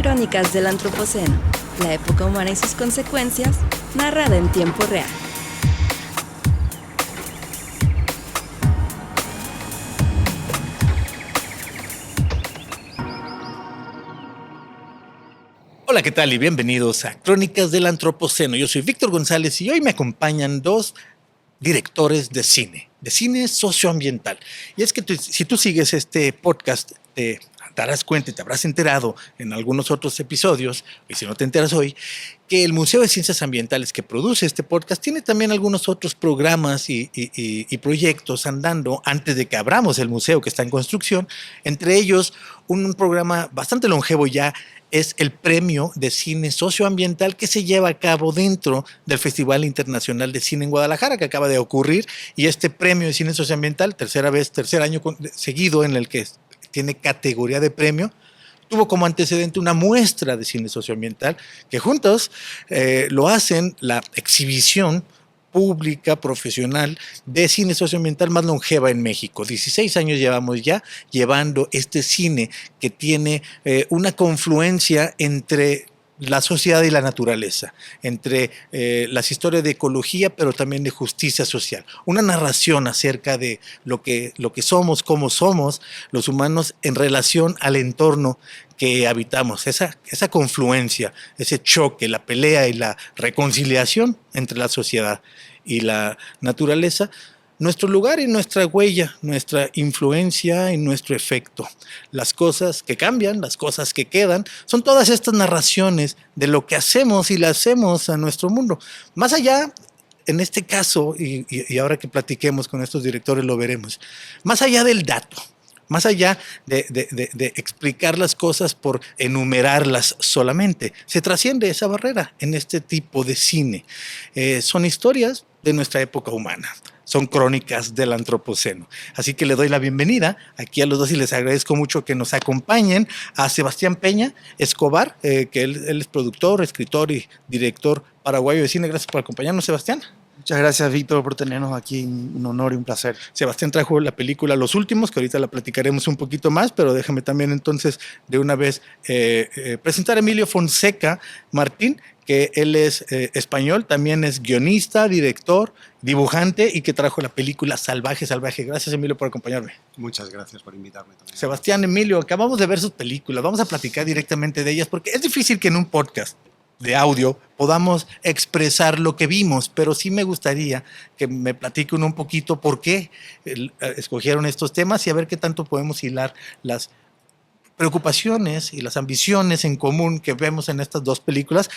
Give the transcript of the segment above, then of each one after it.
Crónicas del Antropoceno, la época humana y sus consecuencias, narrada en tiempo real. Hola, ¿qué tal? Y bienvenidos a Crónicas del Antropoceno. Yo soy Víctor González y hoy me acompañan dos directores de cine socioambiental. Y es que si tú sigues este podcast, te darás cuenta y te habrás enterado en algunos otros episodios, y si no te enteras hoy, que el Museo de Ciencias Ambientales que produce este podcast tiene también algunos otros programas y proyectos andando antes de que abramos el museo que está en construcción. Entre ellos, un programa bastante longevo ya es el Premio de Cine Socioambiental que se lleva a cabo dentro del Festival Internacional de Cine en Guadalajara, que acaba de ocurrir. Y este Premio de Cine Socioambiental, tercer año seguido en el que tiene categoría de premio, tuvo como antecedente una muestra de cine socioambiental que juntos lo hacen la exhibición pública, profesional, de cine socioambiental más longeva en México. 16 años llevamos ya llevando este cine que tiene una confluencia entre la sociedad y la naturaleza, entre las historias de ecología, pero también de justicia social. Una narración acerca de lo que somos, cómo somos los humanos en relación al entorno que habitamos, esa confluencia, ese choque, la pelea y la reconciliación entre la sociedad y la naturaleza, nuestro lugar y nuestra huella, nuestra influencia y nuestro efecto. Las cosas que cambian, las cosas que quedan, son todas estas narraciones de lo que hacemos y le hacemos a nuestro mundo. Más allá, en este caso, y ahora que platiquemos con estos directores lo veremos, más allá del dato, más allá de explicar las cosas por enumerarlas solamente, se trasciende esa barrera en este tipo de cine. Son historias de nuestra época humana. Son crónicas del Antropoceno. Así que le doy la bienvenida aquí a los dos y les agradezco mucho que nos acompañen a Sebastián Peña Escobar, que él es productor, escritor y director paraguayo de cine. Gracias por acompañarnos, Sebastián. Muchas gracias, Víctor, por tenernos aquí. Un honor y un placer. Sebastián trajo la película Los Últimos, que ahorita la platicaremos un poquito más, pero déjame también entonces de una vez presentar a Emilio Fonseca Martín, que él es español, también es guionista, director, dibujante y que trajo la película Salvaje. Gracias, Emilio, por acompañarme. Muchas gracias por invitarme también. Sebastián, Emilio, acabamos de ver sus películas, vamos a platicar directamente de ellas porque es difícil que en un podcast de audio podamos expresar lo que vimos, pero sí me gustaría que me platiquen un poquito por qué escogieron estos temas y a ver qué tanto podemos hilar las preocupaciones y las ambiciones en común que vemos en estas dos películas,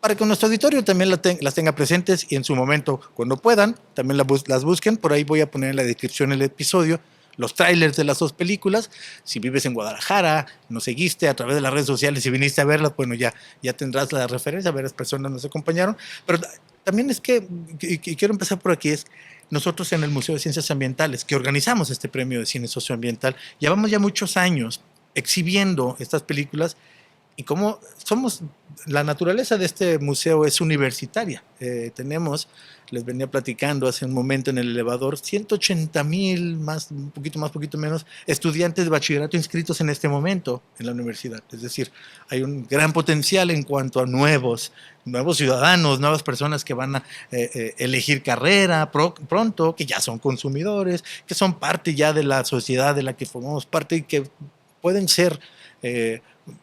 para que nuestro auditorio también las tenga presentes y en su momento, cuando puedan, también las busquen. Por ahí voy a poner en la descripción el episodio los trailers de las dos películas. Si vives en Guadalajara, nos seguiste a través de las redes sociales y viniste a verlas, bueno, ya tendrás la referencia, varias personas nos acompañaron. Pero también es que quiero empezar por aquí, es nosotros en el Museo de Ciencias Ambientales, que organizamos este premio de cine socioambiental, llevamos ya muchos años exhibiendo estas películas. Y como la naturaleza de este museo es universitaria. Tenemos, les venía platicando hace un momento en el elevador, 180,000, un poquito menos, estudiantes de bachillerato inscritos en este momento en la universidad. Es decir, hay un gran potencial en cuanto a nuevos ciudadanos, nuevas personas que van a elegir carrera pronto, que ya son consumidores, que son parte ya de la sociedad de la que formamos parte y que pueden ser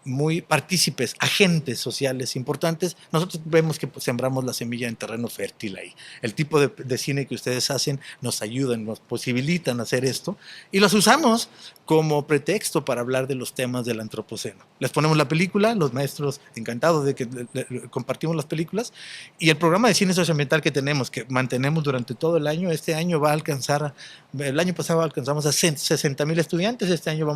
muy partícipes, agentes sociales importantes. Nosotros vemos que sembramos la semilla en terreno fértil ahí. El tipo de cine que ustedes hacen nos ayudan, nos posibilitan hacer esto y los usamos como pretexto para hablar de los temas del antropoceno. Les ponemos la película, los maestros encantados de que compartimos las películas, y el programa de cine socioambiental que tenemos, que mantenemos durante todo el año. Este año el año pasado alcanzamos a 60,000 estudiantes, este año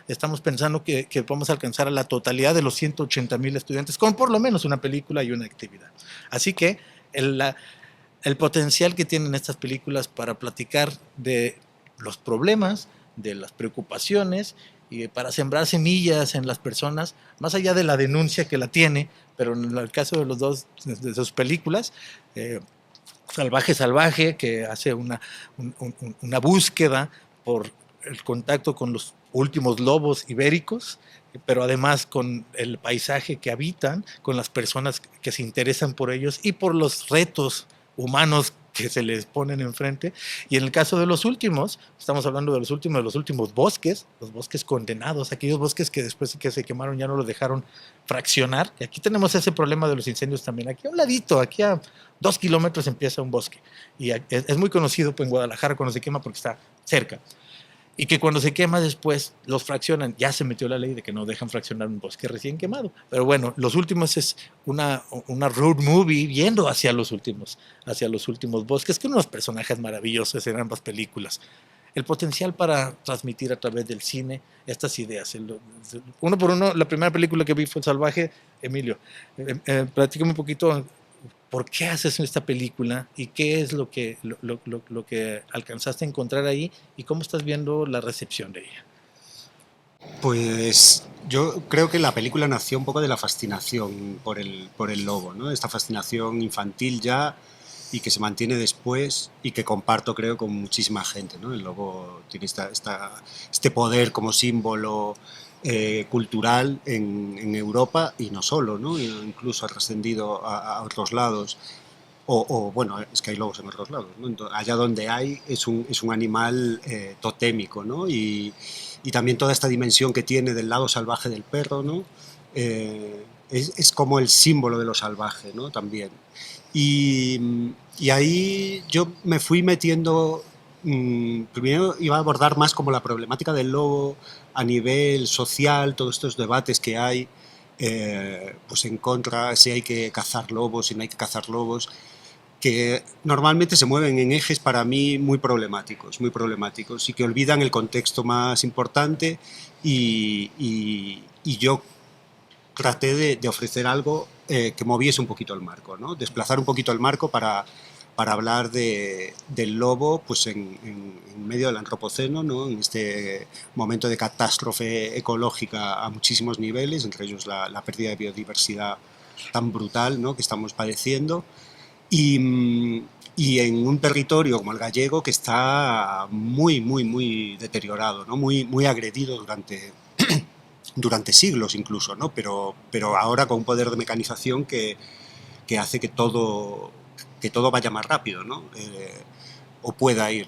estamos pensando que vamos a alcanzar a la totalidad de los 180,000 estudiantes con por lo menos una película y una actividad. Así que el potencial que tienen estas películas para platicar de los problemas, de las preocupaciones y para sembrar semillas en las personas, más allá de la denuncia que la tiene, pero en el caso de los dos, de sus películas, salvaje, que hace una búsqueda por el contacto con los últimos lobos ibéricos, pero además con el paisaje que habitan, con las personas que se interesan por ellos y por los retos humanos que se les ponen enfrente. Y en el caso de los últimos, estamos hablando de los últimos bosques, los bosques condenados, aquellos bosques que después de que se quemaron ya no los dejaron fraccionar. Y aquí tenemos ese problema de los incendios también. Aquí a un ladito, aquí a 2 kilómetros empieza un bosque. Y es muy conocido en Guadalajara cuando se quema porque está cerca. Y que cuando se quema después los fraccionan. Ya se metió la ley de que no dejan fraccionar un bosque recién quemado. Pero bueno, los últimos es una road movie viendo hacia los últimos bosques, con unos personajes maravillosos en ambas películas. El potencial para transmitir a través del cine estas ideas. Uno por uno, la primera película que vi fue El Salvaje. Emilio, platícame un poquito. ¿Por qué haces esta película y qué es lo que alcanzaste a encontrar ahí y cómo estás viendo la recepción de ella? Pues yo creo que la película nació un poco de la fascinación por el lobo, ¿no? Esta fascinación infantil ya y que se mantiene después y que comparto, creo, con muchísima gente, ¿no? El lobo tiene este poder como símbolo cultural en Europa y no solo, ¿no? Incluso ha trascendido a otros lados. Bueno, es que hay lobos en otros lados, ¿no? Entonces, allá donde hay es un animal totémico, ¿no? Y también toda esta dimensión que tiene del lado salvaje del perro, ¿no? Es como el símbolo de lo salvaje, ¿no? También. Y ahí yo me fui metiendo, primero iba a abordar más como la problemática del lobo a nivel social, todos estos debates que hay, pues en contra, si hay que cazar lobos, si no hay que cazar lobos, que normalmente se mueven en ejes para mí muy problemáticos y que olvidan el contexto más importante y yo traté de ofrecer algo que moviese un poquito el marco, ¿no? Desplazar un poquito el marco para hablar del lobo pues en medio del antropoceno, ¿no? En este momento de catástrofe ecológica a muchísimos niveles, entre ellos la pérdida de biodiversidad tan brutal, ¿no? Que estamos padeciendo. Y en un territorio como el gallego que está muy deteriorado, ¿no? Muy agredido durante siglos incluso, ¿no? Pero ahora con un poder de mecanización que hace que todo vaya más rápido, ¿no? O pueda ir.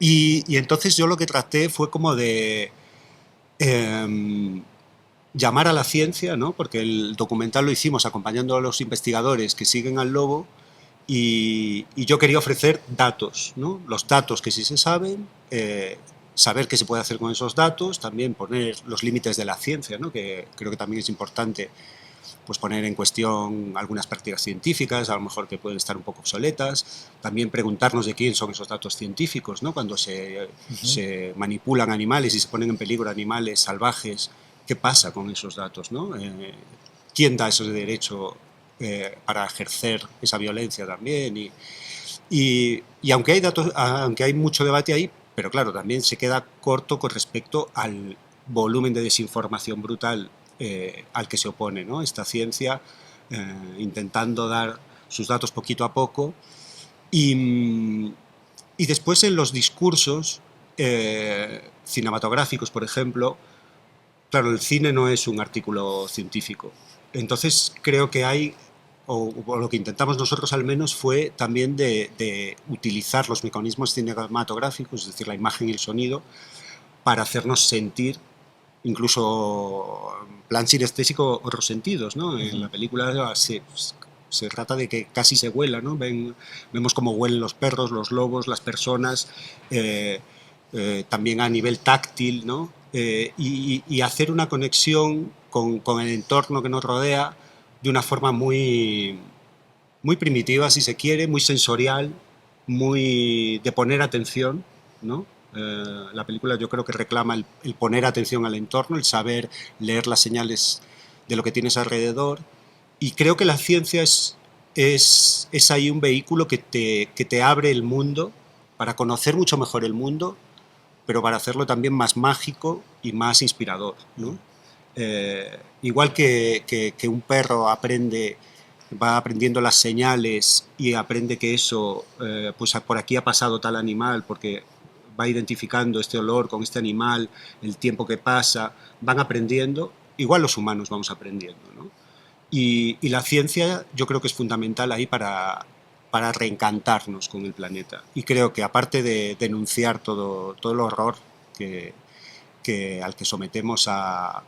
Y entonces yo lo que traté fue como de llamar a la ciencia, ¿no? Porque el documental lo hicimos acompañando a los investigadores que siguen al lobo y yo quería ofrecer datos, ¿no? Los datos que sí se saben, saber qué se puede hacer con esos datos, también poner los límites de la ciencia, ¿no? Que creo que también es importante pues poner en cuestión algunas prácticas científicas, a lo mejor que pueden estar un poco obsoletas, también preguntarnos de quién son esos datos científicos, ¿no? Cuando se manipulan animales y se ponen en peligro animales salvajes, ¿qué pasa con esos datos, ¿no? ¿Quién da ese derecho para ejercer esa violencia también? Y aunque hay datos, aunque hay mucho debate ahí, pero claro, también se queda corto con respecto al volumen de desinformación brutal al que se opone, ¿no? Esta ciencia, intentando dar sus datos poquito a poco. Y después en los discursos cinematográficos, por ejemplo, claro, el cine no es un artículo científico. Entonces creo que hay, o lo que intentamos nosotros al menos, fue también de utilizar los mecanismos cinematográficos, es decir, la imagen y el sonido, para hacernos sentir, incluso en plan sinestésico, otros sentidos, ¿no? En la película se trata de que casi se huela, ¿no? Vemos cómo huelen los perros, los lobos, las personas, también a nivel táctil, ¿no? Y hacer una conexión con el entorno que nos rodea de una forma muy primitiva, si se quiere, muy sensorial, muy de poner atención, ¿no? La película yo creo que reclama el poner atención al entorno, el saber leer las señales de lo que tienes alrededor, y creo que la ciencia es ahí un vehículo que te abre el mundo para conocer mucho mejor el mundo, pero para hacerlo también más mágico y más inspirador, ¿no? Igual que un perro aprende va aprendiendo las señales y aprende que eso, pues por aquí ha pasado tal animal, porque va identificando este olor con este animal, el tiempo que pasa, van aprendiendo, igual los humanos vamos aprendiendo, ¿no? Y la ciencia yo creo que es fundamental ahí para reencantarnos con el planeta. Y creo que aparte de denunciar todo el horror al que sometemos a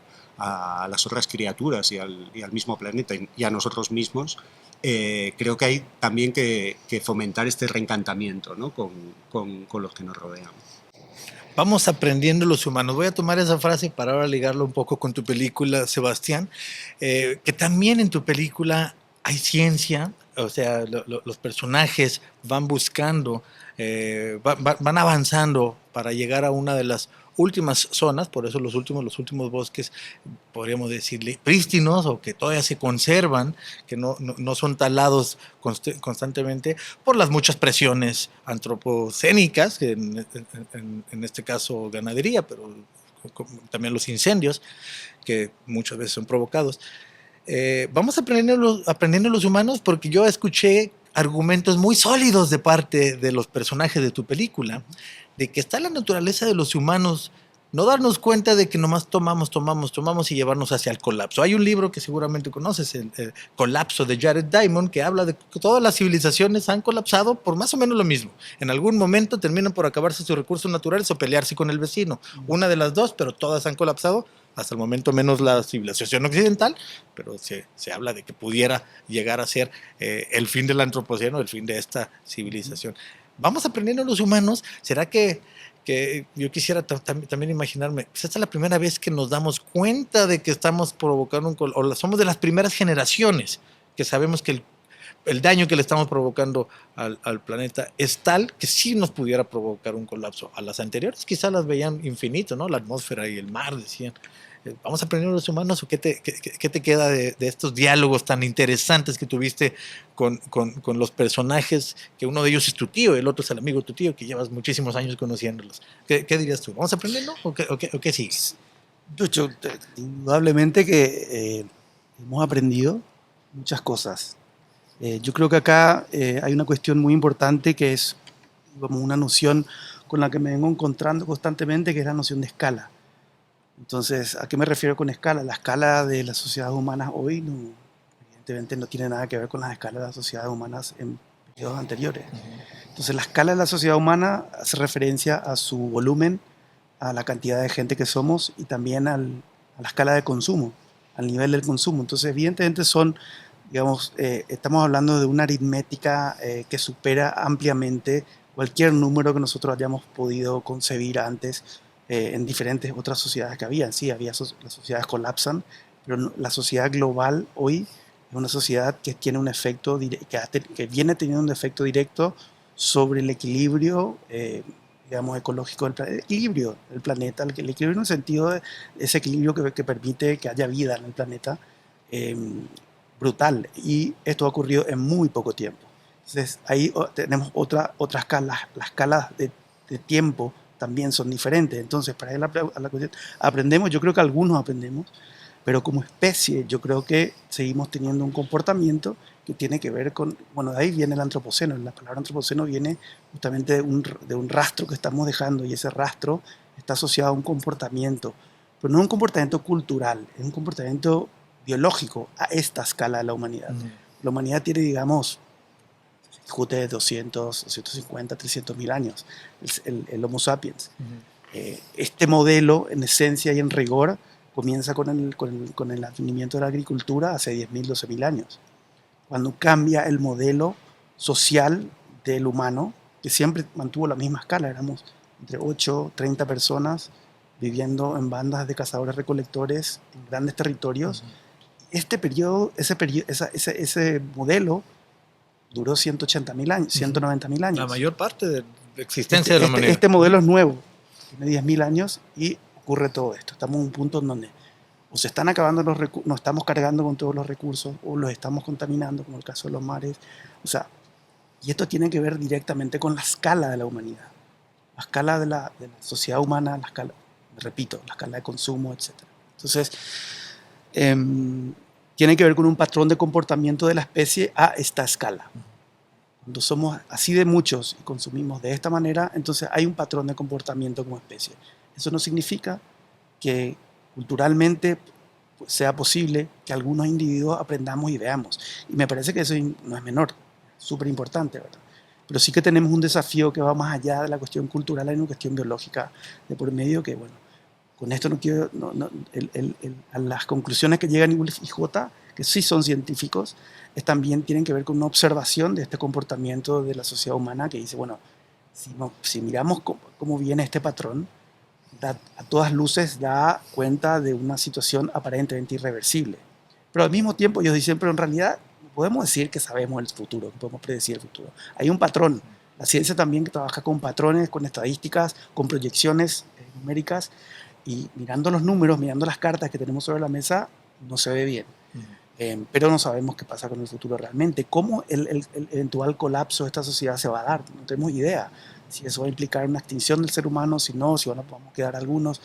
las otras criaturas y al mismo planeta y a nosotros mismos, creo que hay también que fomentar este reencantamiento, ¿no? con los que nos rodean. Vamos aprendiendo los humanos. Voy a tomar esa frase para ahora ligarlo un poco con tu película, Sebastián, que también en tu película hay ciencia, o sea, los personajes van buscando, van avanzando para llegar a una de las últimas zonas, por eso los últimos bosques, podríamos decirle, prístinos o que todavía se conservan, que no son talados constantemente por las muchas presiones antropocénicas, que en este caso ganadería, pero también los incendios, que muchas veces son provocados. Vamos aprendiendo los humanos porque yo escuché argumentos muy sólidos de parte de los personajes de tu película, de que está la naturaleza de los humanos no darnos cuenta de que nomás tomamos y llevarnos hacia el colapso. Hay un libro que seguramente conoces, el Colapso de Jared Diamond, que habla de que todas las civilizaciones han colapsado por más o menos lo mismo. En algún momento terminan por acabarse sus recursos naturales o pelearse con el vecino. Una de las dos, pero todas han colapsado. Hasta el momento menos la civilización occidental, pero se habla de que pudiera llegar a ser el fin del antropoceno, el fin de esta civilización. Vamos aprendiendo los humanos. ¿Será que yo quisiera también imaginarme, pues esta es la primera vez que nos damos cuenta de que estamos provocando o somos de las primeras generaciones que sabemos que el daño que le estamos provocando al planeta es tal que sí nos pudiera provocar un colapso? A las anteriores quizás las veían infinito, ¿no? La atmósfera y el mar, decían. ¿Vamos a aprender los humanos o qué te queda de estos diálogos tan interesantes que tuviste con los personajes, que uno de ellos es tu tío, el otro es el amigo de tu tío, que llevas muchísimos años conociéndolos? ¿Qué dirías tú? ¿Vamos a aprenderlo o qué sigues? Indudablemente que hemos aprendido muchas cosas. Yo creo que acá hay una cuestión muy importante que es como una noción con la que me vengo encontrando constantemente, que es la noción de escala. Entonces, ¿a qué me refiero con escala? La escala de las sociedades humanas hoy evidentemente no tiene nada que ver con las escalas de las sociedades humanas en periodos anteriores. Entonces, la escala de la sociedad humana hace referencia a su volumen, a la cantidad de gente que somos y también a la escala de consumo, al nivel del consumo. Entonces, evidentemente estamos hablando de una aritmética que supera ampliamente cualquier número que nosotros hayamos podido concebir antes en diferentes otras sociedades que había. Sí, las sociedades colapsan, pero la sociedad global hoy es una sociedad que tiene un efecto que viene teniendo un efecto directo sobre el equilibrio ecológico el equilibrio del planeta, el equilibrio en el sentido de ese equilibrio que permite que haya vida en el planeta, brutal. Y esto ha ocurrido en muy poco tiempo. Entonces ahí tenemos otra escala. Las escalas de tiempo también son diferentes. Entonces, para ir a la cuestión, aprendemos, yo creo que algunos aprendemos, pero como especie yo creo que seguimos teniendo un comportamiento que tiene que ver con, bueno, de ahí viene el antropoceno. La palabra antropoceno viene justamente de un rastro que estamos dejando, y ese rastro está asociado a un comportamiento, pero no un comportamiento cultural, es un comportamiento biológico a esta escala de la humanidad. La humanidad tiene, digamos, discute de 200, 250, 300 mil años, el Homo sapiens. Este modelo, en esencia y en rigor, comienza con el advenimiento de la agricultura hace 10.000, 12.000 años, cuando cambia el modelo social del humano, que siempre mantuvo la misma escala. Éramos entre 8, 30 personas viviendo en bandas de cazadores-recolectores en grandes territorios. Ese modelo duró 180.000 años, 190.000 años. La mayor parte de la existencia de la humanidad. Este modelo es nuevo, tiene 10.000 años y ocurre todo esto. Estamos en un punto en donde o se están acabando los recursos, nos estamos cargando con todos los recursos, o los estamos contaminando, como el caso de los mares. O sea, y esto tiene que ver directamente con la escala de la humanidad, la escala de la sociedad humana, la escala, repito, la escala de consumo, etc. Entonces, tiene que ver con un patrón de comportamiento de la especie a esta escala. Cuando somos así de muchos y consumimos de esta manera, entonces hay un patrón de comportamiento como especie. Eso no significa que culturalmente sea posible que algunos individuos aprendamos y veamos. Y me parece que eso no es menor, súper importante, ¿verdad? Pero sí que tenemos un desafío que va más allá de la cuestión cultural, hay una cuestión biológica de por medio que, bueno, con esto no quiero, a las conclusiones que llegan Wolf y J, que sí son científicos, también tienen que ver con una observación de este comportamiento de la sociedad humana que dice, bueno, si miramos cómo viene este patrón, a todas luces da cuenta de una situación aparentemente irreversible. Pero al mismo tiempo ellos dicen, pero en realidad no podemos decir que sabemos el futuro, que podemos predecir el futuro. Hay un patrón. La ciencia también que trabaja con patrones, con estadísticas, con proyecciones numéricas, y mirando los números, mirando las cartas que tenemos sobre la mesa, no se ve bien. Pero no sabemos qué pasa con el futuro realmente. ¿Cómo el eventual colapso de esta sociedad se va a dar? No tenemos idea. Si eso va a implicar una extinción del ser humano, si no, si van a podemos quedar algunos.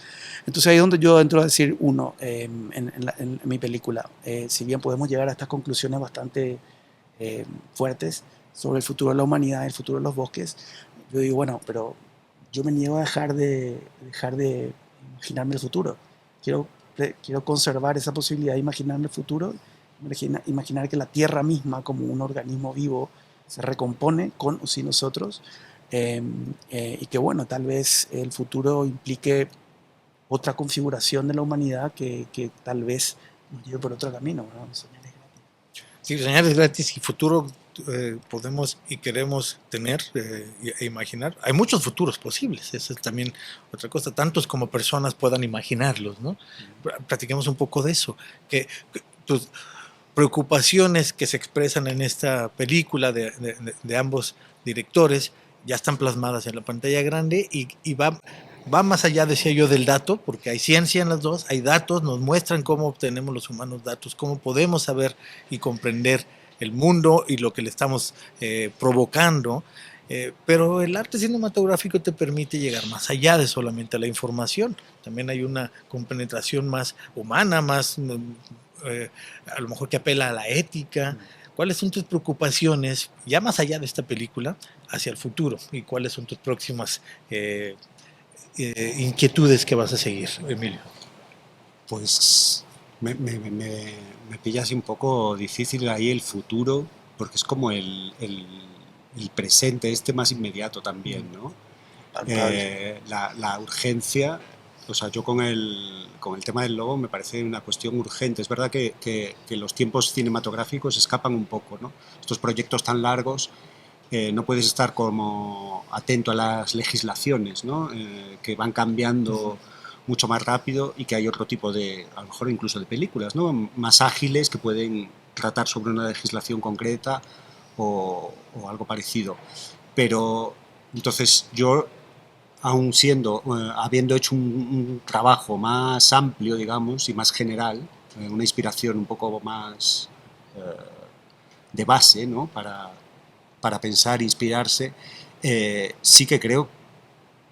Entonces ahí es donde yo entro a decir, en mi película, si bien podemos llegar a estas conclusiones bastante fuertes sobre el futuro de la humanidad, el futuro de los bosques, yo digo, bueno, pero yo me niego a dejar de imaginarme el futuro. Quiero conservar esa posibilidad de imaginarme el futuro, imaginar que la Tierra misma, como un organismo vivo, se recompone con o sin nosotros, y que, bueno, tal vez el futuro implique otra configuración de la humanidad que tal vez nos lleve por otro camino, ¿no? Soñar es gratis. Sí, soñar es gratis y futuro podemos y queremos tener e imaginar. Hay muchos futuros posibles, esa es también otra cosa, tantos como personas puedan imaginarlos, ¿no? Platiquemos un poco de eso, que tus preocupaciones que se expresan en esta película de ambos directores ya están plasmadas en la pantalla grande y va más allá, decía yo, del dato, porque hay ciencia en las dos, hay datos, nos muestran cómo obtenemos los humanos datos, cómo podemos saber y comprender el mundo y lo que le estamos provocando, pero el arte cinematográfico te permite llegar más allá de solamente la información, también hay una compenetración más humana, más a lo mejor que apela a la ética. ¿Cuáles son tus preocupaciones, ya más allá de esta película, hacia el futuro? ¿Y cuáles son tus próximas inquietudes que vas a seguir, Emilio? Pues me pilla así un poco difícil ahí el futuro, porque es como el presente, más inmediato también, ¿no? La urgencia, o sea, yo con el tema del lobo me parece una cuestión urgente. Es verdad que los tiempos cinematográficos escapan un poco, ¿no? Estos proyectos tan largos, no puedes estar como atento a las legislaciones, ¿no? Que van cambiando mucho más rápido y que hay otro tipo de, a lo mejor incluso de películas, ¿no? Más ágiles que pueden tratar sobre una legislación concreta o algo parecido. Pero entonces yo, aún habiendo hecho un trabajo más amplio, digamos, y más general, una inspiración un poco más de base, ¿no? Para pensar, inspirarse, sí que creo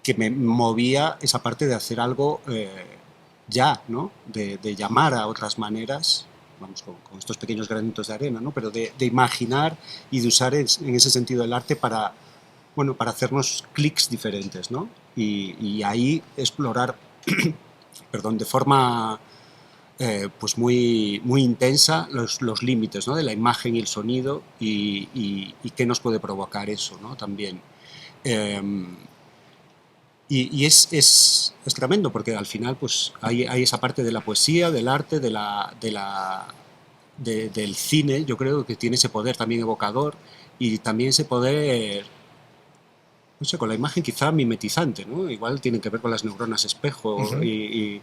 que me movía esa parte de hacer algo ya, ¿no? De llamar a otras maneras, vamos, con estos pequeños granitos de arena, ¿no? Pero de imaginar y de usar en ese sentido el arte para hacernos clics diferentes, ¿no? Y ahí explorar, perdón, de forma pues muy intensa los límites, ¿no? De la imagen y el sonido y qué nos puede provocar eso, ¿no? También. Y es tremendo porque al final pues hay esa parte de la poesía, del arte, del cine, yo creo que tiene ese poder también evocador y también ese poder, no sé, con la imagen quizá mimetizante, ¿no? Igual tiene que ver con las neuronas espejo y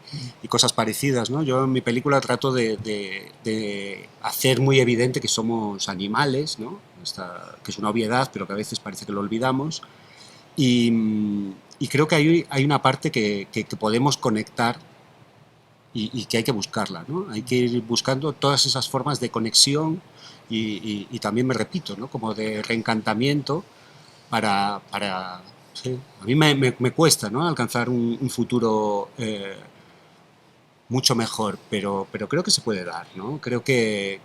cosas parecidas, ¿no? Yo en mi película trato de hacer muy evidente que somos animales, ¿no? Que es una obviedad, pero que a veces parece que lo olvidamos. Y creo que hay una parte que podemos conectar y que hay que buscarla, ¿no? Hay que ir buscando todas esas formas de conexión y también me repito, ¿no? Como de reencantamiento para sí. A mí me cuesta, ¿no? Alcanzar un futuro mucho mejor, pero creo que se puede dar, ¿no? Creo que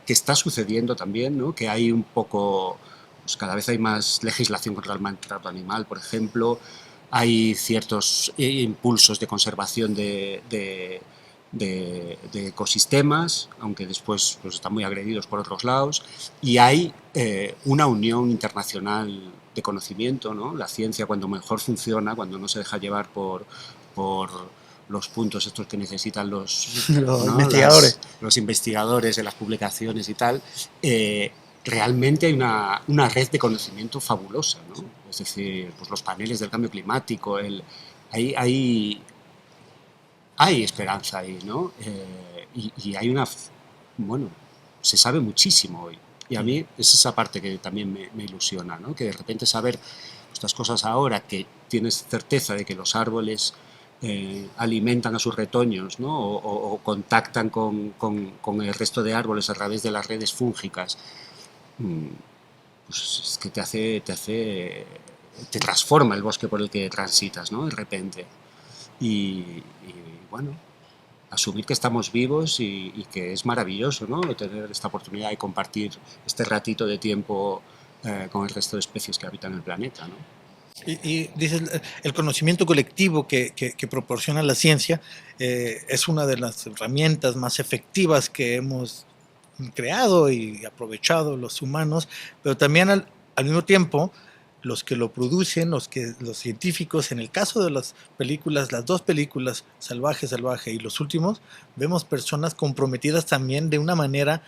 está sucediendo también, ¿no? Que hay un poco, pues cada vez hay más legislación contra el maltrato animal, por ejemplo, hay ciertos impulsos de conservación de ecosistemas, aunque después pues, están muy agredidos por otros lados, y hay una unión internacional de conocimiento, ¿no? La ciencia, cuando mejor funciona, cuando no se deja llevar por los puntos estos que necesitan los, Los ¿no? investigadores. Los investigadores de las publicaciones y tal, realmente hay una red de conocimiento fabulosa, ¿no? Es decir, pues los paneles del cambio climático, hay esperanza ahí, ¿no? Y hay bueno, se sabe muchísimo hoy. Y a mí es esa parte que también me ilusiona, ¿no? Que de repente saber estas cosas ahora, que tienes certeza de que los árboles alimentan a sus retoños, ¿no? O contactan con el resto de árboles a través de las redes fúngicas, pues es que te transforma el bosque por el que transitas, ¿no? De repente. Y bueno, asumir que estamos vivos y que es maravilloso, ¿no? Tener esta oportunidad de compartir este ratito de tiempo con el resto de especies que habitan el planeta, ¿no? Y dices, el conocimiento colectivo que proporciona la ciencia es una de las herramientas más efectivas que hemos creado y aprovechado los humanos, pero también al mismo tiempo los que lo producen, los científicos, en el caso de las películas, las dos películas, Salvaje, Salvaje y los últimos, vemos personas comprometidas también de una manera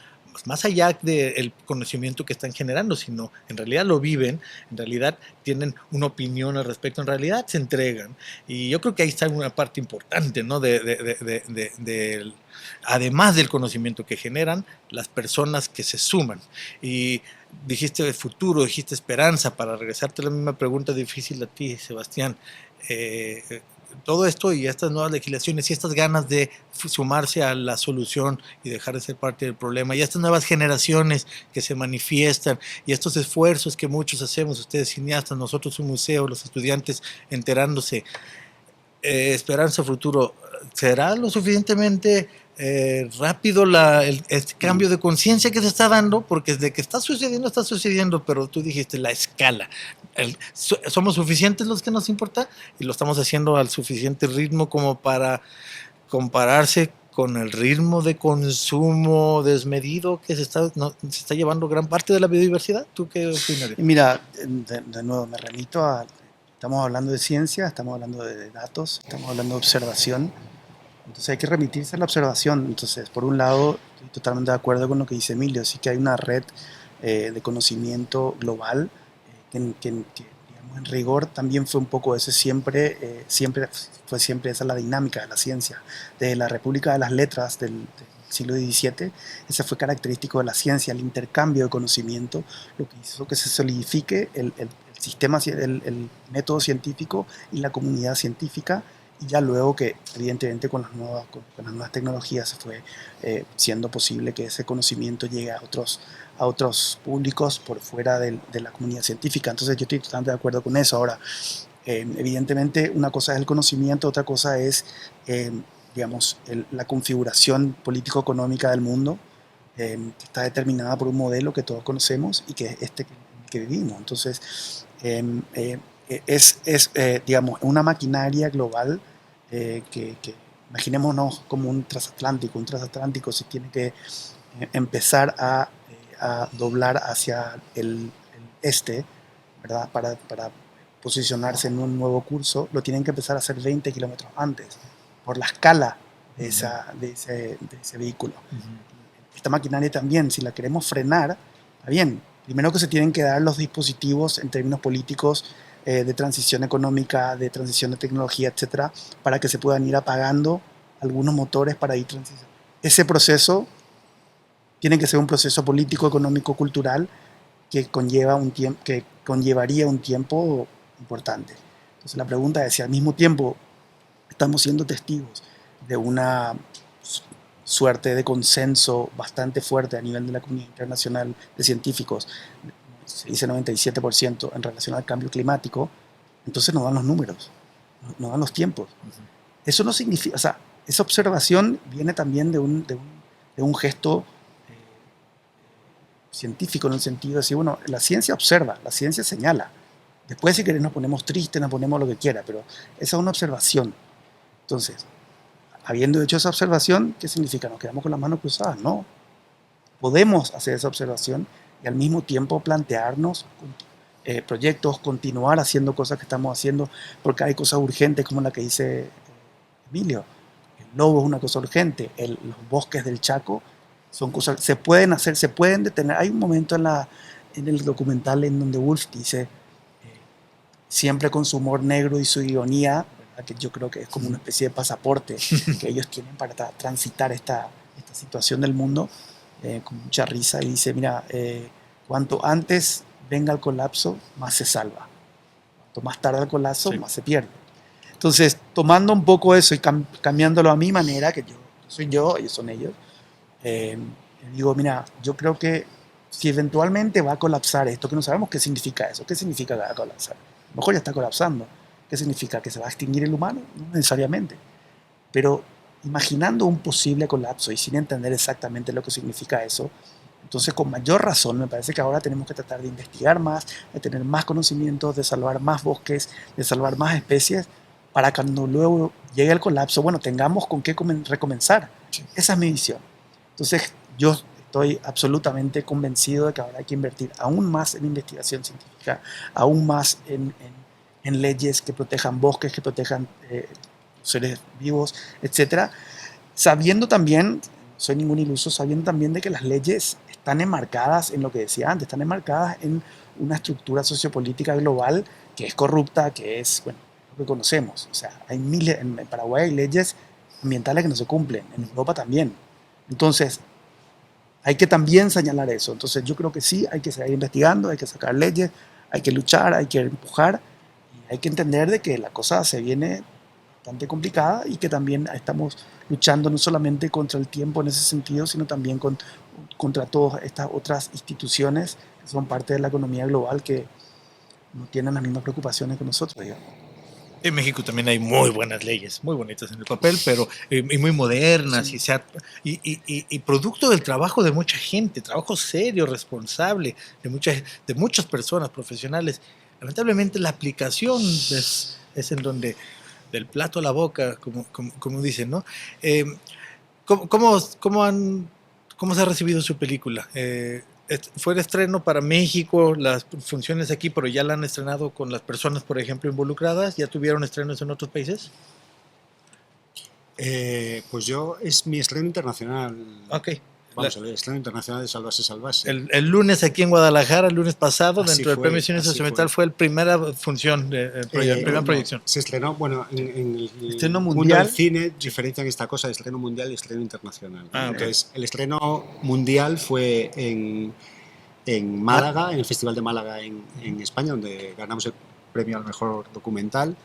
más allá del conocimiento que están generando, sino en realidad lo viven, en realidad tienen una opinión al respecto, en realidad se entregan. Y yo creo que ahí está una parte importante, ¿no? Además del conocimiento que generan, las personas que se suman. Y dijiste futuro, dijiste esperanza, para regresarte a la misma pregunta difícil a ti, Sebastián. Todo esto y estas nuevas legislaciones y estas ganas de sumarse a la solución y dejar de ser parte del problema y estas nuevas generaciones que se manifiestan y estos esfuerzos que muchos hacemos, ustedes cineastas, nosotros un museo, los estudiantes enterándose, esperanza futuro, ¿será lo suficientemente rápido este cambio de conciencia que se está dando? Porque desde que está sucediendo, pero tú dijiste la escala. ¿Somos suficientes los que nos importa? Y lo estamos haciendo al suficiente ritmo como para compararse con el ritmo de consumo desmedido que se está llevando gran parte de la biodiversidad. ¿Tú qué opinas? Mira, de nuevo me remito a... Estamos hablando de ciencia, estamos hablando de datos, estamos hablando de observación. Entonces hay que remitirse a la observación. Entonces, por un lado, estoy totalmente de acuerdo con lo que dice Emilio. Sí que hay una red de conocimiento global que, digamos, en rigor también fue un poco ese siempre esa la dinámica de la ciencia. Desde la República de las Letras del siglo XVII, ese fue característico de la ciencia, el intercambio de conocimiento, lo que hizo que se solidifique el sistema, el método científico y la comunidad científica, y ya luego que evidentemente con las nuevas tecnologías se fue siendo posible que ese conocimiento llegue a otros públicos por fuera de la comunidad científica. Entonces yo estoy totalmente de acuerdo con eso. Ahora, evidentemente una cosa es el conocimiento, otra cosa es digamos, la configuración político-económica del mundo, que está determinada por un modelo que todos conocemos y que es este que vivimos. Entonces, digamos, una maquinaria global que imaginémonos como un transatlántico se tiene que empezar a doblar hacia el este, ¿verdad? Para posicionarse en un nuevo curso, lo tienen que empezar a hacer 20 kilómetros antes, por la escala de ese vehículo. Esta maquinaria también, si la queremos frenar, está bien. Primero que se tienen que dar los dispositivos en términos políticos de transición económica, de transición de tecnología, etcétera, para que se puedan ir apagando algunos motores para ir transicionando. Ese proceso tiene que ser un proceso político, económico, cultural que conllevaría un tiempo importante. Entonces la pregunta es si al mismo tiempo estamos siendo testigos de una suerte de consenso bastante fuerte a nivel de la comunidad internacional de científicos, se dice 97% en relación al cambio climático, entonces nos dan los números, nos dan los tiempos. Eso no significa, o sea, esa observación viene también de un gesto científico, en el sentido de decir, bueno, la ciencia observa, la ciencia señala. Después, si querés, nos ponemos tristes, nos ponemos lo que quiera, pero esa es una observación. Entonces, habiendo hecho esa observación, ¿qué significa? ¿Nos quedamos con las manos cruzadas? No. Podemos hacer esa observación y al mismo tiempo plantearnos proyectos, continuar haciendo cosas que estamos haciendo, porque hay cosas urgentes como la que dice Emilio. El lobo es una cosa urgente, los bosques del Chaco son cosas, se pueden hacer, se pueden detener. Hay un momento en el documental en donde Woolf dice, siempre con su humor negro y su ironía, ¿verdad? Que yo creo que es como una especie de pasaporte que ellos tienen para transitar esta situación del mundo, con mucha risa, y dice, mira, cuanto antes venga el colapso, más se salva. Cuanto más tarde el colapso, Sí. más se pierde. Entonces, tomando un poco eso y cambiándolo a mi manera, que yo soy yo, ellos son ellos, digo, mira, yo creo que si eventualmente va a colapsar esto, que no sabemos qué significa eso, qué significa que va a colapsar. A lo mejor ya está colapsando. ¿Qué significa? ¿Que se va a extinguir el humano? No necesariamente. Pero imaginando un posible colapso y sin entender exactamente lo que significa eso, entonces con mayor razón me parece que ahora tenemos que tratar de investigar más, de tener más conocimientos, de salvar más bosques, de salvar más especies, para cuando luego llegue el colapso, bueno, tengamos con qué recomenzar. Sí. Esa es mi visión. Entonces yo estoy absolutamente convencido de que ahora hay que invertir aún más en investigación científica, aún más en leyes que protejan bosques, que protejan seres vivos, etcétera, sabiendo también, no soy ningún iluso, sabiendo también de que las leyes están enmarcadas en lo que decía antes, están enmarcadas en una estructura sociopolítica global que es corrupta, que es, bueno, lo que conocemos. O sea, hay miles, en Paraguay hay leyes ambientales que no se cumplen, en Europa también. Entonces, hay que también señalar eso. Entonces, yo creo que sí, hay que seguir investigando, hay que sacar leyes, hay que luchar, hay que empujar, y hay que entender de que la cosa se viene bastante complicada y que también estamos luchando no solamente contra el tiempo en ese sentido, sino también contra todas estas otras instituciones que son parte de la economía global que no tienen las mismas preocupaciones que nosotros, digamos. En México también hay muy buenas leyes, muy bonitas en el papel, pero y muy modernas, Sí. y producto del trabajo de mucha gente, trabajo serio, responsable, de muchas personas profesionales. Lamentablemente la aplicación es en donde del plato a la boca, como dicen, ¿no? ¿Cómo, cómo se ha recibido su película? Fue el estreno para México, las funciones aquí, pero ya la han estrenado con las personas, por ejemplo, involucradas. ¿Ya tuvieron estrenos en otros países? Pues yo, es mi estreno internacional. Ok. Vamos a ver, estreno internacional de Sálvase, Sálvase. El lunes aquí en Guadalajara, el lunes pasado, Así dentro del fue, Premio Cine así Socioambiental, fue la primera función, primera No, proyección. se estrenó, bueno, en el Estreno mundo mundial. del cine diferencian esta cosa de estreno mundial y estreno internacional. Ah, ok. Entonces, el estreno mundial fue en Málaga, en el Festival de Málaga en España, donde ganamos el premio al mejor documental,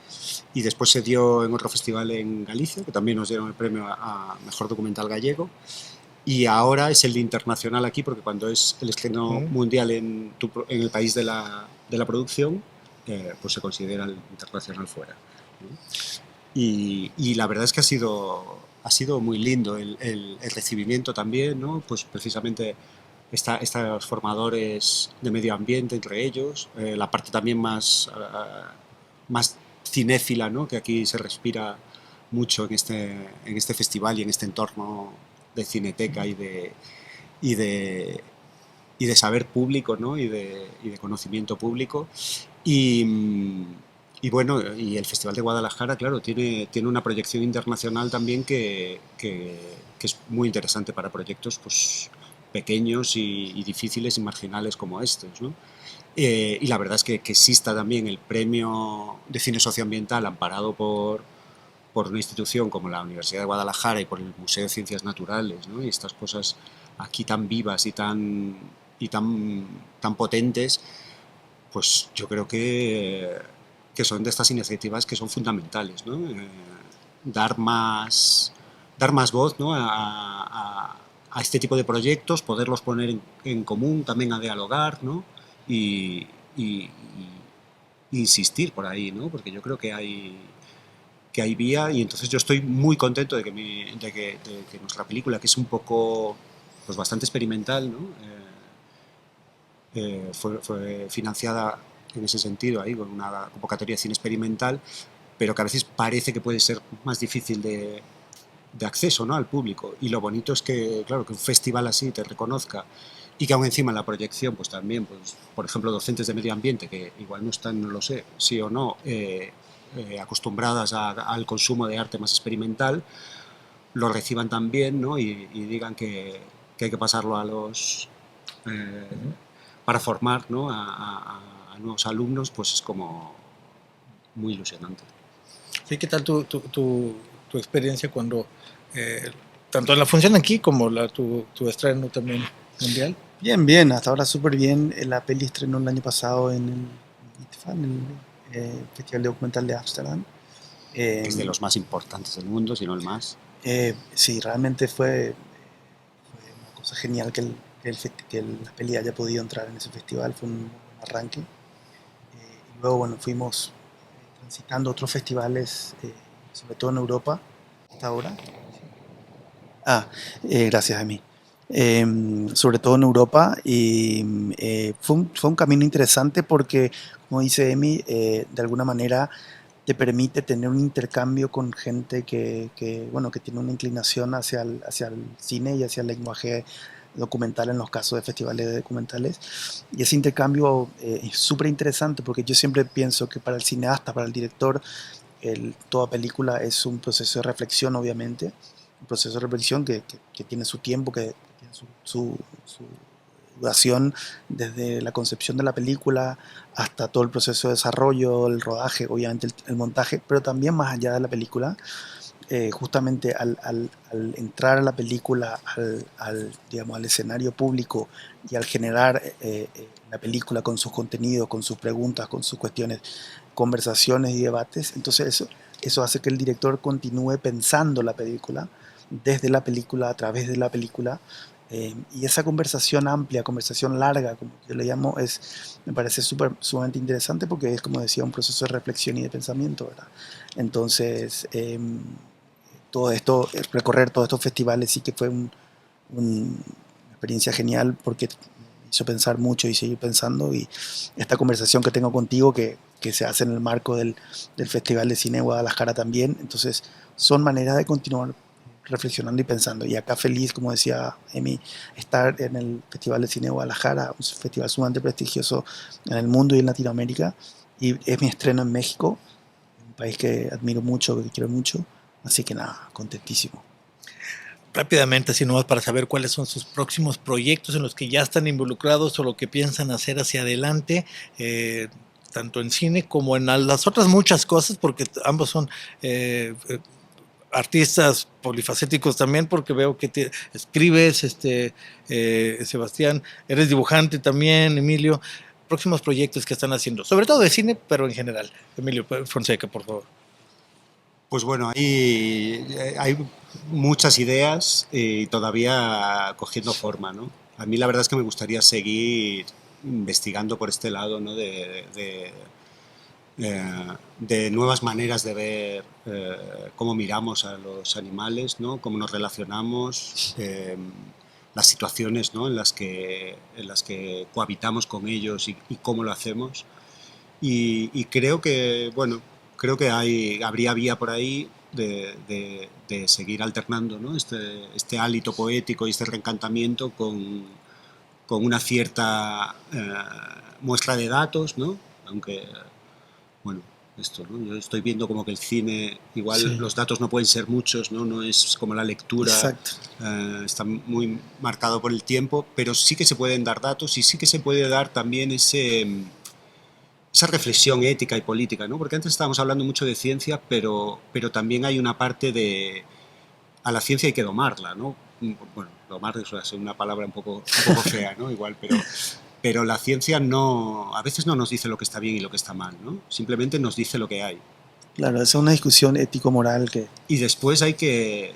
y después se dio en otro festival en Galicia, que también nos dieron el premio a mejor documental gallego. Y ahora es el internacional aquí, porque cuando es el estreno mundial en el país de la producción, pues se considera el internacional fuera, ¿no? Y la verdad es que ha sido muy lindo el recibimiento también, ¿no? Pues precisamente estos formadores de medio ambiente entre ellos, la parte también más cinéfila, ¿no? Que aquí se respira mucho en este festival y en este entorno de cineteca y de saber público, ¿no? y de conocimiento público. Y bueno, y el Festival de Guadalajara, claro, tiene una proyección internacional también que es muy interesante para proyectos pues, pequeños y difíciles y marginales como estos, ¿no? Y la verdad es que exista también el premio de cine socioambiental amparado por una institución como la Universidad de Guadalajara y por el Museo de Ciencias Naturales, ¿no? Y estas cosas aquí tan vivas y tan potentes, pues yo creo que son de estas iniciativas que son fundamentales, ¿no? Dar más voz, ¿no? a este tipo de proyectos, poderlos poner en común, también a dialogar, ¿no? Y insistir por ahí, ¿no? Porque yo creo que hay que hay vía, y entonces yo estoy muy contento de que nuestra película, que es un poco, pues bastante experimental, ¿no? Fue financiada en ese sentido ahí con una convocatoria de cine experimental, pero que a veces parece que puede ser más difícil de acceso, ¿no?, al público. Y lo bonito es que, claro, que un festival así te reconozca y que aún encima en la proyección, pues también, pues, por ejemplo, docentes de medio ambiente que igual no están, no lo sé, sí o no, acostumbradas al consumo de arte más experimental, lo reciban también, ¿no? Y digan que hay que pasarlo a los... para formar, ¿no?, a nuevos alumnos, pues es como muy ilusionante. Sí, ¿qué tal tu experiencia cuando, tanto en la función aquí como tu estreno también mundial? Bien, bien, hasta ahora súper bien. La peli estrenó el año pasado en el ITFA, en el Festival de Documental de Ámsterdam. Es de los más importantes del mundo, si no el más. Sí, realmente fue una cosa genial que la peli haya podido entrar en ese festival, fue un buen arranque. Y luego, bueno, fuimos transitando otros festivales, sobre todo en Europa, hasta ahora. Gracias a mí. Sobre todo en Europa, y fue un camino interesante porque, como dice Emi, de alguna manera te permite tener un intercambio con gente bueno, que tiene una inclinación hacia el cine y hacia el lenguaje documental en los casos de festivales de documentales. Y ese intercambio es súper interesante porque yo siempre pienso que para el cineasta, para el director, toda película es un proceso de reflexión, obviamente, un proceso de reflexión que tiene su tiempo, que tiene su duración, desde la concepción de la película hasta todo el proceso de desarrollo, el rodaje, obviamente el montaje, pero también más allá de la película. Justamente al entrar a la película, digamos, al escenario público y al generar la película con sus contenidos, con sus preguntas, con sus cuestiones, conversaciones y debates, entonces eso hace que el director continúe pensando la película, desde la película, a través de la película, y esa conversación amplia, conversación larga, como yo le llamo, me parece sumamente interesante porque es, como decía, un proceso de reflexión y de pensamiento, ¿verdad? Entonces, todo esto, recorrer todos estos festivales sí que fue una experiencia genial porque me hizo pensar mucho y seguir pensando, y esta conversación que tengo contigo que se hace en el marco del Festival de Cine de Guadalajara también, entonces son maneras de continuar reflexionando y pensando. Y acá feliz, como decía Emi, estar en el Festival de Cine de Guadalajara, un festival sumamente prestigioso en el mundo y en Latinoamérica, y es mi estreno en México, un país que admiro mucho, que quiero mucho. Así que nada, contentísimo. Rápidamente, así nomás para saber cuáles son sus próximos proyectos en los que ya están involucrados o lo que piensan hacer hacia adelante, tanto en cine como en las otras muchas cosas, porque ambos son artistas polifacéticos también, porque veo que escribes, Sebastián, eres dibujante también, Emilio. Próximos proyectos que están haciendo, sobre todo de cine, pero en general. Emilio Fonseca, por favor. Pues bueno, hay muchas ideas y todavía cogiendo forma, ¿no? A mí la verdad es que me gustaría seguir investigando por este lado, ¿no?, de nuevas maneras de ver cómo miramos a los animales, ¿no?, cómo nos relacionamos, las situaciones, ¿no?, en las que cohabitamos con ellos y cómo lo hacemos. Y creo que, bueno, creo que habría vía por ahí de seguir alternando, ¿no?, este hálito poético y este reencantamiento con una cierta muestra de datos, ¿no? Aunque, bueno, esto, ¿no? Yo estoy viendo como que el cine, igual sí, los datos no pueden ser muchos, ¿no? No es como la lectura, está muy marcado por el tiempo, pero sí que se pueden dar datos y sí que se puede dar también esa reflexión ética y política, ¿no? Porque antes estábamos hablando mucho de ciencia, pero también hay una parte de... A la ciencia hay que domarla, ¿no? Bueno, domar es una palabra un poco fea, ¿no? Igual, pero la ciencia a veces no nos dice lo que está bien y lo que está mal, ¿no? Simplemente nos dice lo que hay. Claro, esa es una discusión ético-moral que... Y después hay que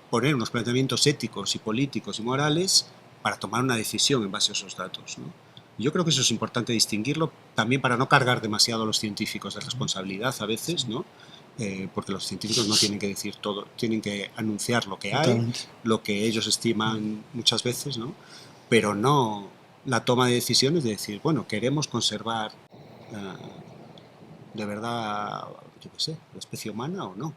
poner unos planteamientos éticos y políticos y morales para tomar una decisión en base a esos datos, ¿no? Yo creo que eso es importante distinguirlo también para no cargar demasiado a los científicos de responsabilidad a veces, ¿no? porque los científicos no tienen que decir todo, tienen que anunciar lo que hay, Totalmente. lo que ellos estiman muchas veces, ¿no? Pero no la toma de decisiones de decir, bueno, queremos conservar de verdad, yo qué sé, la especie humana o no.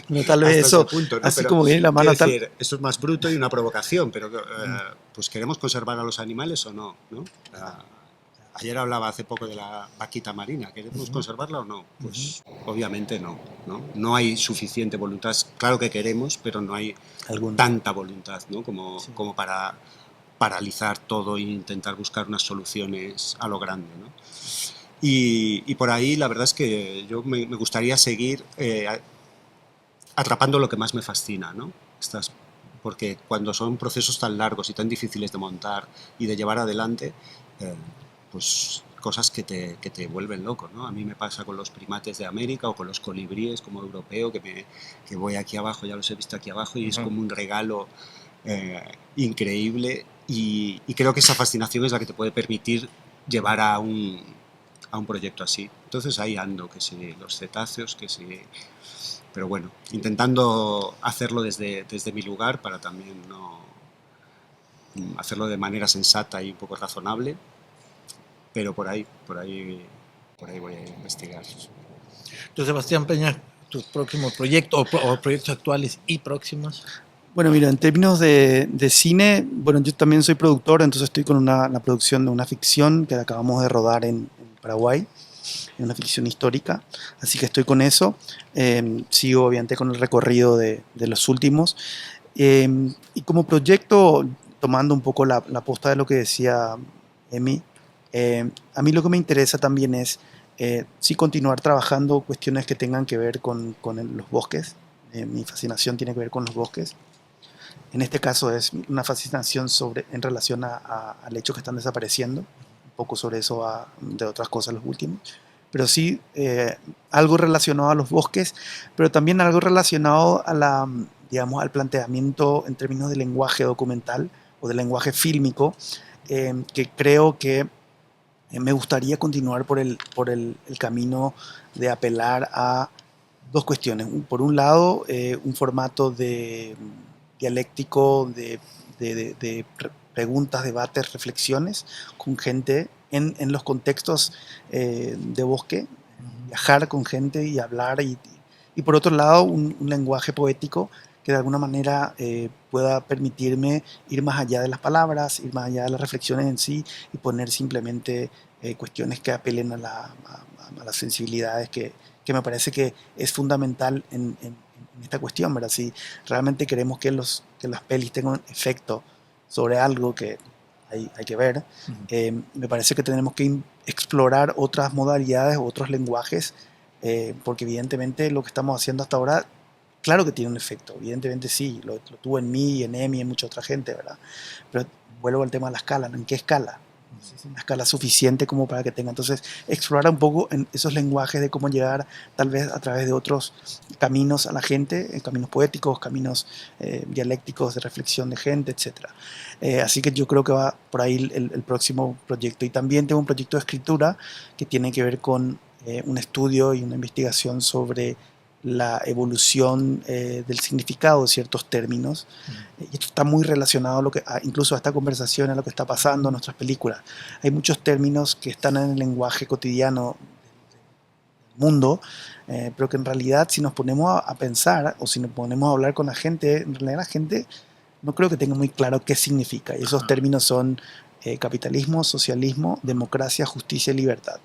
No, tal vez Hasta eso, ese punto, ¿no? así Pero, como viene la quiero mano, tal. decir, eso es más bruto y una provocación, pero pues queremos conservar a los animales o no, ¿no? Ayer hablaba hace poco de la vaquita marina, ¿queremos conservarla o no? Pues obviamente no, ¿no? No hay suficiente voluntad, claro que queremos, pero no hay Alguna. tanta voluntad, ¿no? Sí. Como para paralizar todo e intentar buscar unas soluciones a lo grande, ¿no? Y por ahí la verdad es que yo me gustaría seguir atrapando lo que más me fascina, ¿no? Porque cuando son procesos tan largos y tan difíciles de montar y de llevar adelante, pues cosas que te vuelven loco, ¿no? A mí me pasa con los primates de América o con los colibríes como europeo, que voy aquí abajo, ya los he visto aquí abajo, y es como un regalo increíble, y creo que esa fascinación es la que te puede permitir llevar a un proyecto así. Entonces ahí ando, que si los cetáceos, que si... Pero bueno, intentando hacerlo desde mi lugar para también no hacerlo de manera sensata y un poco razonable, pero por ahí voy a investigar. Entonces, Sebastián Peña, tus próximos proyectos o proyectos actuales y próximos. Bueno, mira, en términos de cine, bueno, yo también soy productor, entonces estoy con la producción de una ficción que acabamos de rodar en Paraguay, en una ficción histórica, así que estoy con eso. Sigo obviamente con el recorrido de los últimos. Y como proyecto, tomando un poco la posta de lo que decía Emi, a mí lo que me interesa también es sí continuar trabajando cuestiones que tengan que ver con los bosques. Mi fascinación tiene que ver con los bosques. En este caso es una fascinación en relación al hecho que están desapareciendo. Un poco sobre eso, de otras cosas los últimos. Pero sí algo relacionado a los bosques, pero también algo relacionado digamos, al planteamiento en términos de lenguaje documental o de lenguaje fílmico, que creo que me gustaría continuar por el camino de apelar a dos cuestiones. Por un lado, un formato dialéctico de preguntas, debates, reflexiones con gente en los contextos de bosque, viajar con gente y hablar. Y por otro lado, un lenguaje poético que de alguna manera pueda permitirme ir más allá de las palabras, ir más allá de las reflexiones en sí y poner simplemente cuestiones que apelen a las sensibilidades que me parece que es fundamental en esta cuestión, ¿verdad? Si realmente queremos que las pelis tengan efecto sobre algo que hay que ver, me parece que tenemos que explorar otras modalidades, otros lenguajes, porque evidentemente lo que estamos haciendo hasta ahora, claro que tiene un efecto, evidentemente sí, lo tuvo en mí, y en Emi y en mucha otra gente, ¿verdad? Pero vuelvo al tema de la escala, ¿no? ¿En qué escala? Una escala suficiente como para que tenga. Entonces, explorar un poco en esos lenguajes de cómo llegar tal vez a través de otros caminos a la gente, caminos poéticos, caminos dialécticos de reflexión de gente, etc. Así que yo creo que va por ahí el próximo proyecto. Y también tengo un proyecto de escritura que tiene que ver con un estudio y una investigación sobre la evolución del significado de ciertos términos. Y esto está muy relacionado incluso a esta conversación, a lo que está pasando en nuestras películas. Hay muchos términos que están en el lenguaje cotidiano del mundo, pero que en realidad si nos ponemos a pensar o si nos ponemos a hablar con la gente, en realidad la gente no creo que tenga muy claro qué significa. Y esos términos son capitalismo, socialismo, democracia, justicia y libertad.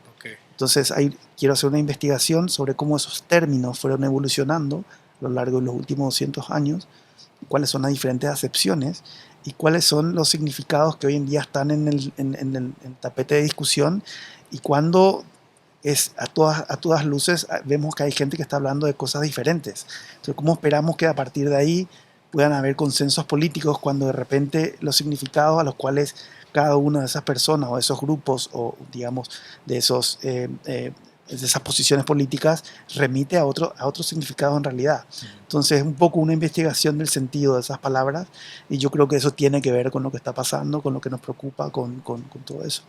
Entonces quiero hacer una investigación sobre cómo esos términos fueron evolucionando a lo largo de los últimos 200 años, cuáles son las diferentes acepciones y cuáles son los significados que hoy en día están en el tapete de discusión, y cuando a todas luces vemos que hay gente que está hablando de cosas diferentes. Entonces, ¿cómo esperamos que a partir de ahí puedan haber consensos políticos cuando de repente los significados a los cuales cada una de esas personas o esos grupos o digamos de esas posiciones políticas remite a otro significado en realidad? Entonces es un poco una investigación del sentido de esas palabras, y yo creo que eso tiene que ver con lo que está pasando, con lo que nos preocupa, con todo eso.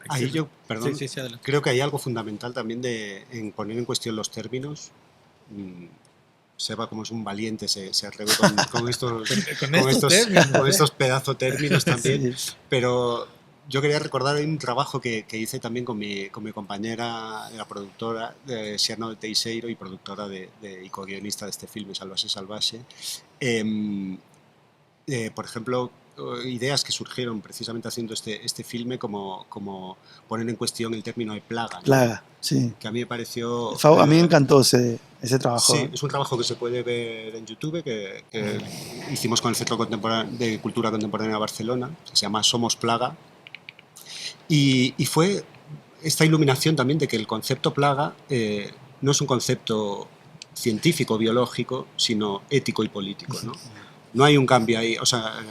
Ahí yo, perdón, Sí, adelante. creo que hay algo fundamental también en poner en cuestión los términos. Seba, como es un valiente, se atreve con estos, con estos pedazo términos también. Sí. Pero yo quería recordar un trabajo que hice también con mi compañera, la productora, Xerna de Teixeiro, y productora y co-guionista de este filme, Salvase Salvase. Por ejemplo, ideas que surgieron precisamente haciendo este filme, como poner en cuestión el término de plaga, ¿no? Plaga, sí. Que a mí me pareció... A mí me encantó ese trabajo. Sí, es un trabajo que se puede ver en YouTube, que hicimos con el Centro de Cultura Contemporánea de Barcelona, que se llama Somos Plaga, y fue esta iluminación también de que el concepto plaga no es un concepto científico, biológico, sino ético y político, ¿no? No hay un cambio ahí, o sea,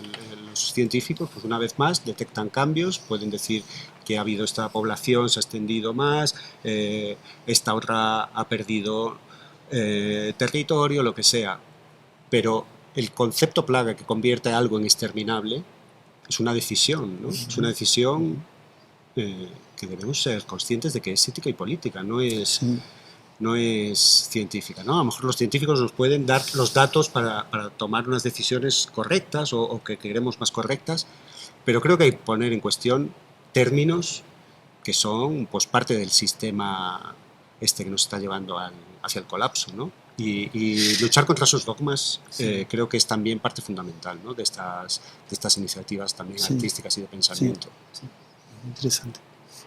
los científicos, pues una vez más, detectan cambios, pueden decir que ha habido esta población, se ha extendido más, esta otra ha perdido territorio, lo que sea, pero el concepto plaga que convierte algo en exterminable es una decisión, ¿no? Es una decisión que debemos ser conscientes de que es ética y política, no es científica, ¿no? A lo mejor los científicos nos pueden dar los datos para tomar unas decisiones correctas o que queremos más correctas, pero creo que hay que poner en cuestión términos que son, pues, parte del sistema que nos está llevando hacia el colapso, ¿no? Y luchar contra esos dogmas creo que es también parte fundamental, ¿no? de estas iniciativas también artísticas y de pensamiento. Sí. Interesante.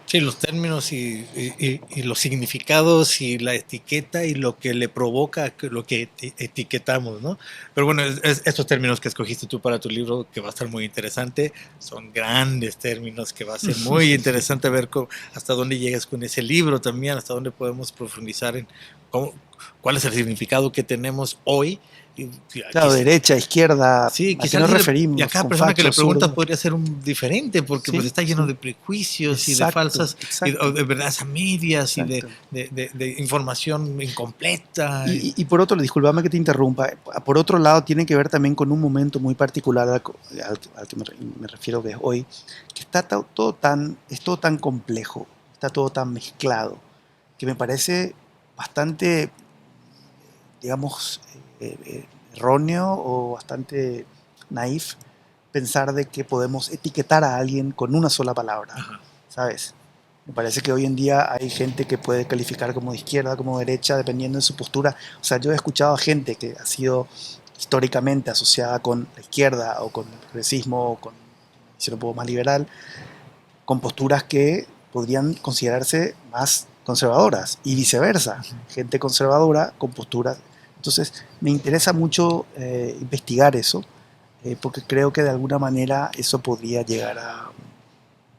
Sí, los términos y los significados y la etiqueta y lo que le provoca lo que etiquetamos, ¿no? Pero bueno, estos términos que escogiste tú para tu libro, que va a estar muy interesante, son grandes términos que va a ser muy interesante ver hasta dónde llegas con ese libro también, hasta dónde podemos profundizar en cuál es el significado que tenemos hoy. Claro, derecha, izquierda, sí, ¿a qué nos referimos? Y a cada persona que le pregunta podría ser diferente, porque pues está lleno de prejuicios y de falsas, o de verdades a medias y de información incompleta. Y por otro, discúlpame que te interrumpa, por otro lado tiene que ver también con un momento muy particular al que me refiero, que es hoy, que está todo tan complejo, está todo tan mezclado, que me parece bastante, digamos, erróneo o bastante naif pensar de que podemos etiquetar a alguien con una sola palabra. Ajá. ¿Sabes? Me parece que hoy en día hay gente que puede calificar como de izquierda, como de derecha, dependiendo de su postura. O sea, yo he escuchado a gente que ha sido históricamente asociada con la izquierda o con el progresismo o con, si no puedo, más liberal, con posturas que podrían considerarse más conservadoras y viceversa. Gente conservadora con posturas. Entonces, me interesa mucho investigar eso, porque creo que de alguna manera eso podría llegar a,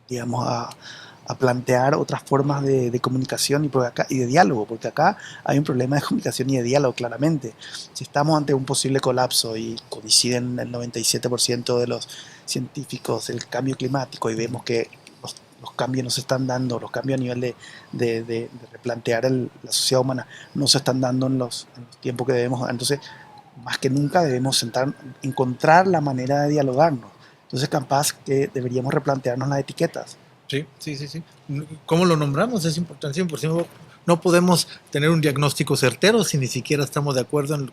digamos, a plantear otras formas de comunicación y de diálogo, porque acá hay un problema de comunicación y de diálogo, claramente. Si estamos ante un posible colapso y coinciden el 97% de los científicos del cambio climático y vemos que los cambios no se están dando, los cambios a nivel de replantear la sociedad humana no se están dando en los tiempos que debemos. Entonces, más que nunca debemos encontrar la manera de dialogarnos. Entonces, capaz que deberíamos replantearnos las etiquetas. Sí. ¿Cómo lo nombramos? Es importante, por si no podemos tener un diagnóstico certero si ni siquiera estamos de acuerdo en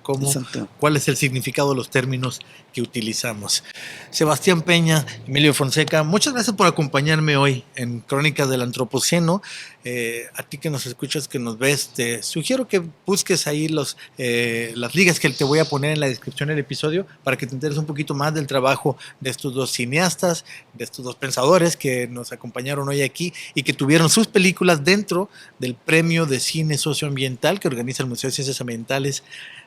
cuál es el significado de los términos que utilizamos. Sebastián Peña, Emilio Fonseca, muchas gracias por acompañarme hoy en Crónicas del Antropoceno. A ti que nos escuchas, que nos ves, te sugiero que busques ahí las ligas que te voy a poner en la descripción del episodio para que te enteres un poquito más del trabajo de estos dos cineastas, de estos dos pensadores que nos acompañaron hoy aquí y que tuvieron sus películas dentro del Premio de Cine Socioambiental que organiza el Museo de Ciencias Ambientales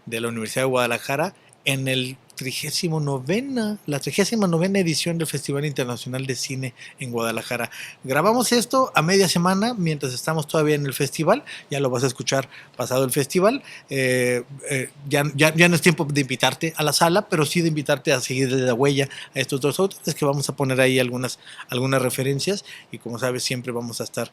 de la Universidad de Guadalajara en la 39ª edición del Festival Internacional de Cine en Guadalajara. Grabamos esto a media semana mientras estamos todavía en el festival, ya lo vas a escuchar pasado el festival. Ya no es tiempo de invitarte a la sala, pero sí de invitarte a seguir de la huella a estos dos autores, que vamos a poner ahí algunas referencias, y como sabes siempre vamos a estar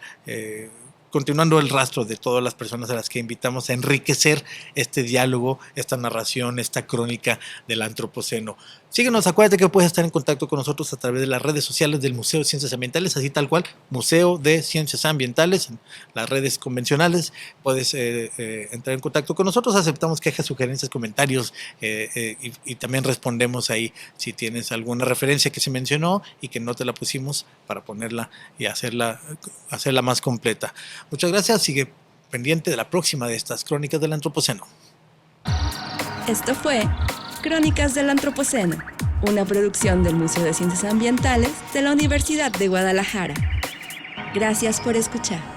continuando el rastro de todas las personas a las que invitamos a enriquecer este diálogo, esta narración, esta crónica del Antropoceno. Síguenos, acuérdate que puedes estar en contacto con nosotros a través de las redes sociales del Museo de Ciencias Ambientales, así tal cual, Museo de Ciencias Ambientales, en las redes convencionales. Puedes entrar en contacto con nosotros, aceptamos quejas, sugerencias, comentarios y también respondemos ahí si tienes alguna referencia que se mencionó y que no te la pusimos para ponerla y hacerla más completa. Muchas gracias, sigue pendiente de la próxima de estas Crónicas del Antropoceno. Esto fue Crónicas del Antropoceno, una producción del Museo de Ciencias Ambientales de la Universidad de Guadalajara. Gracias por escuchar.